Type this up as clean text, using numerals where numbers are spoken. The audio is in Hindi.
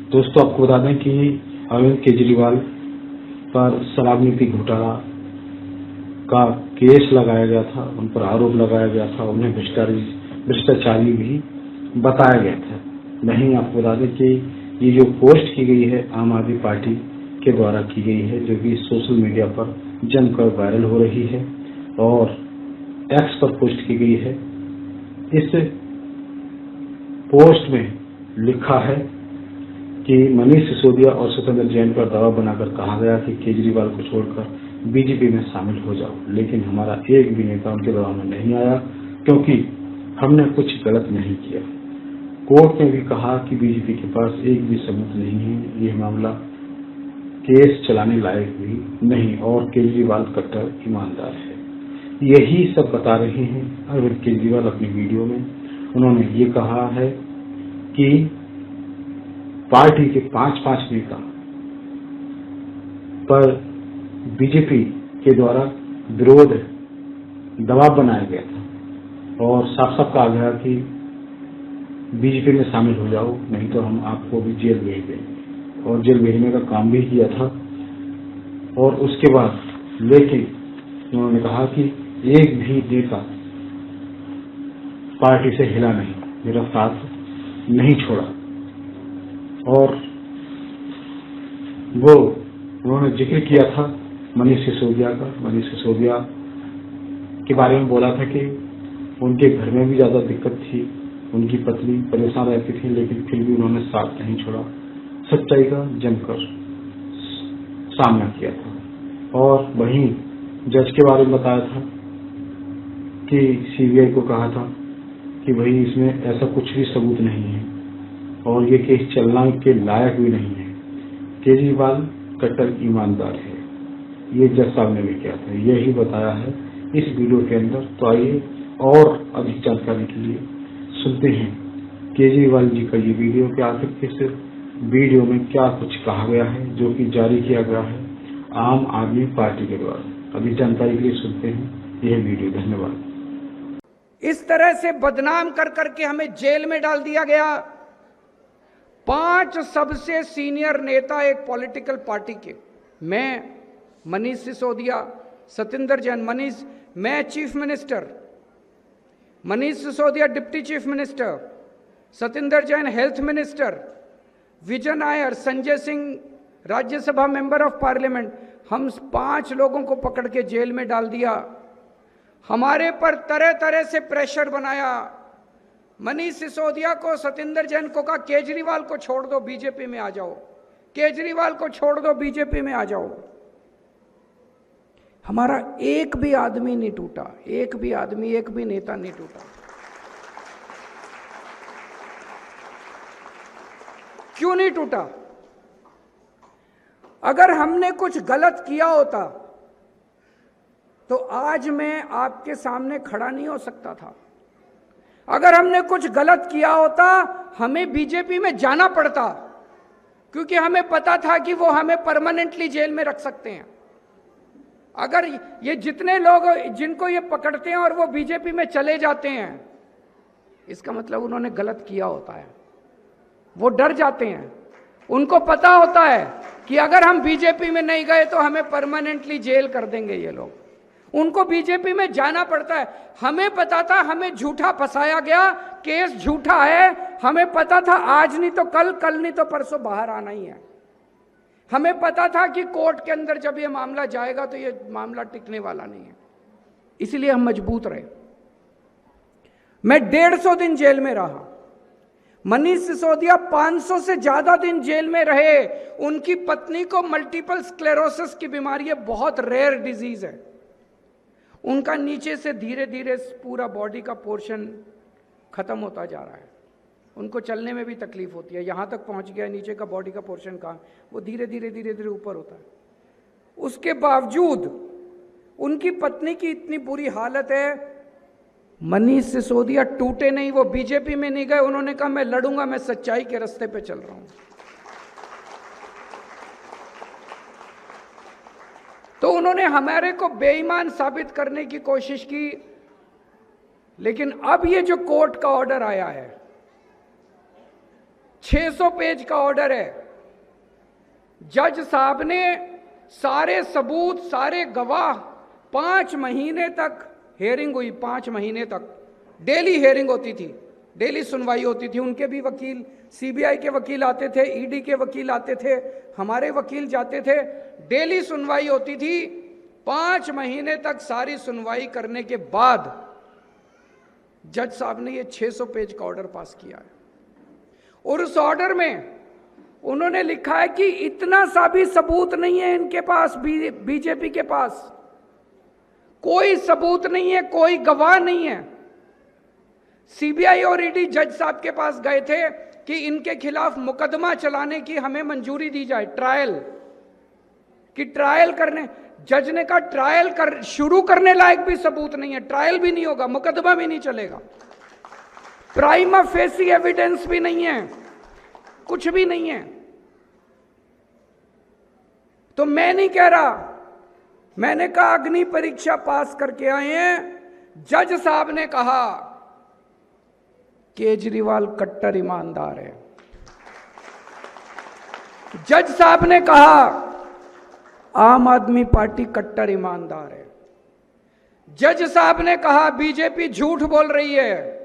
दोस्तों, आपको बता दें कि अरविंद केजरीवाल पर शराब नीति घोटाला का केस लगाया गया था, उन पर आरोप लगाया गया था, उन्हें भ्रष्टाचारी भी बताया गया था। नहीं, आपको बता दें कि ये जो पोस्ट की गई है आम आदमी पार्टी के द्वारा की गई है, जो कि सोशल मीडिया पर जमकर वायरल हो रही है और एक्स पर पोस्ट की गई है। इस पोस्ट में लिखा है कि मनीष सिसोदिया और सत्येंद्र जैन पर दबाव बनाकर कहा गया कि केजरीवाल को छोड़कर बीजेपी में शामिल हो जाओ, लेकिन हमारा एक भी नेता उनके दबाव में नहीं आया क्योंकि हमने कुछ गलत नहीं किया। कोर्ट ने भी कहा कि बीजेपी के पास एक भी सबूत नहीं है, ये मामला केस चलाने लायक भी नहीं और केजरीवाल कट्टर ईमानदार है। यही सब बता रहे हैं अरविंद केजरीवाल अपनी वीडियो में। उन्होंने ये कहा है कि पार्टी के 5 नेता पर बीजेपी के द्वारा विरोध दबाव बनाया गया था और साफ साफ कहा गया कि बीजेपी में शामिल हो जाओ, नहीं तो हम आपको भी जेल भेज देंगे, और जेल भेजने का काम भी किया था। और उसके बाद लेकिन उन्होंने कहा कि एक भी नेता पार्टी से हिला नहीं, मेरा साथ नहीं छोड़ा। और वो उन्होंने जिक्र किया था मनीष सिसोदिया का। मनीष सिसोदिया के बारे में बोला था कि उनके घर में भी ज्यादा दिक्कत थी, उनकी पत्नी परेशान रहती थी, लेकिन फिर भी उन्होंने साथ नहीं छोड़ा, सच्चाई का जमकर सामना किया था। और वहीं जज के बारे में बताया था कि सीबीआई को कहा था कि भाई इसमें ऐसा कुछ भी सबूत नहीं है और ये केस चलना के लायक भी नहीं है, केजरीवाल कट्टर ईमानदार है। ये जज साहब ने भी किया था, यही बताया है इस वीडियो के अंदर। तो आइए और अधिक जानकारी के लिए सुनते हैं केजरीवाल जी का ये वीडियो कि आखिर इस वीडियो में क्या कुछ कहा गया है, जो कि जारी किया गया है आम आदमी पार्टी के द्वारा। अधिक जानकारी के लिए सुनते हैं यह वीडियो। धन्यवाद। इस तरह से बदनाम कर करके हमें जेल में डाल दिया गया। 5 सबसे सीनियर नेता एक पॉलिटिकल पार्टी के, मैं, मनीष सिसोदिया, सत्येंद्र जैन, मैं chief minister, Manish Sisodia deputy chief minister, Satyendra Jain health minister, Vijay Nair, Sanjay Singh Rajya Sabha member of parliament, हम 5 लोगों को पकड़ के जेल में डाल दिया। हमारे पर तरह तरह से प्रेशर बनाया। मनीष सिसोदिया को, सत्येंद्र जैन को कहा केजरीवाल को छोड़ दो, बीजेपी में आ जाओ, केजरीवाल को छोड़ दो, बीजेपी में आ जाओ। हमारा एक भी आदमी नहीं टूटा, एक भी नेता नहीं टूटा। क्यों नहीं टूटा? अगर हमने कुछ गलत किया होता तो आज मैं आपके सामने खड़ा नहीं हो सकता था। अगर हमने कुछ गलत किया होता हमें बीजेपी में जाना पड़ता, क्योंकि हमें पता था कि वो हमें परमानेंटली जेल में रख सकते हैं। अगर ये जितने लोग जिनको ये पकड़ते हैं और वो बीजेपी में चले जाते हैं, इसका मतलब उन्होंने गलत किया होता है। वो डर जाते हैं, उनको पता होता है कि अगर हम बीजेपी में नहीं गए तो हमें परमानेंटली जेल कर देंगे ये लोग। उनको बीजेपी में जाना पड़ता है। हमें पता था हमें झूठा फंसाया गया, केस झूठा है। हमें पता था आज नहीं तो कल, कल नहीं तो परसों बाहर आना ही है। हमें पता था कि कोर्ट के अंदर जब ये मामला जाएगा तो ये मामला टिकने वाला नहीं है, इसलिए हम मजबूत रहे। मैं 150 दिन जेल में रहा, मनीष सिसोदिया 500 से ज्यादा दिन जेल में रहे। उनकी पत्नी को मल्टीपल स्क्लेरोसिस की बीमारी है, बहुत रेयर डिजीज है। उनका नीचे से धीरे धीरे पूरा बॉडी का पोर्शन खत्म होता जा रहा है। उनको चलने में भी तकलीफ होती है, यहां तक पहुंच गया नीचे का बॉडी का पोर्शन का, वो धीरे धीरे ऊपर होता है। उसके बावजूद उनकी पत्नी की इतनी बुरी हालत है, मनीष सिसोदिया टूटे नहीं, वो बीजेपी में नहीं गए। उन्होंने कहा मैं लड़ूंगा, मैं सच्चाई के रास्ते पे चल रहा हूं। तो उन्होंने हमारे को बेईमान साबित करने की कोशिश की, लेकिन अब ये जो कोर्ट का ऑर्डर आया है, 600 पेज का ऑर्डर है। जज साहब ने सारे सबूत, सारे गवाह, 5 महीने तक हेयरिंग हुई, 5 महीने तक डेली हेयरिंग होती थी, डेली सुनवाई होती थी। उनके भी वकील, सीबीआई के वकील आते थे, ईडी के वकील आते थे, हमारे वकील जाते थे, डेली सुनवाई होती थी। 5 महीने तक सारी सुनवाई करने के बाद जज साहब ने ये 600 पेज का ऑर्डर पास किया है। और उस ऑर्डर में उन्होंने लिखा है कि इतना सा भी सबूत नहीं है इनके पास, बीजेपी के पास कोई सबूत नहीं है, कोई गवाह नहीं है। सीबीआई और ईडी जज साहब के पास गए थे कि इनके खिलाफ मुकदमा चलाने की हमें मंजूरी दी जाए, ट्रायल कि ट्रायल करने। जज ने कहा ट्रायल शुरू करने लायक भी सबूत नहीं है, ट्रायल भी नहीं होगा, मुकदमा भी नहीं चलेगा, प्राइमा फेसी एविडेंस भी नहीं है, कुछ भी नहीं है। तो मैं नहीं कह रहा, मैंने कहा अग्नि परीक्षा पास करके आए हैं। जज साहब ने कहा केजरीवाल कट्टर ईमानदार है। जज साहब ने कहा आम आदमी पार्टी कट्टर ईमानदार है। जज साहब ने कहा बीजेपी झूठ बोल रही है।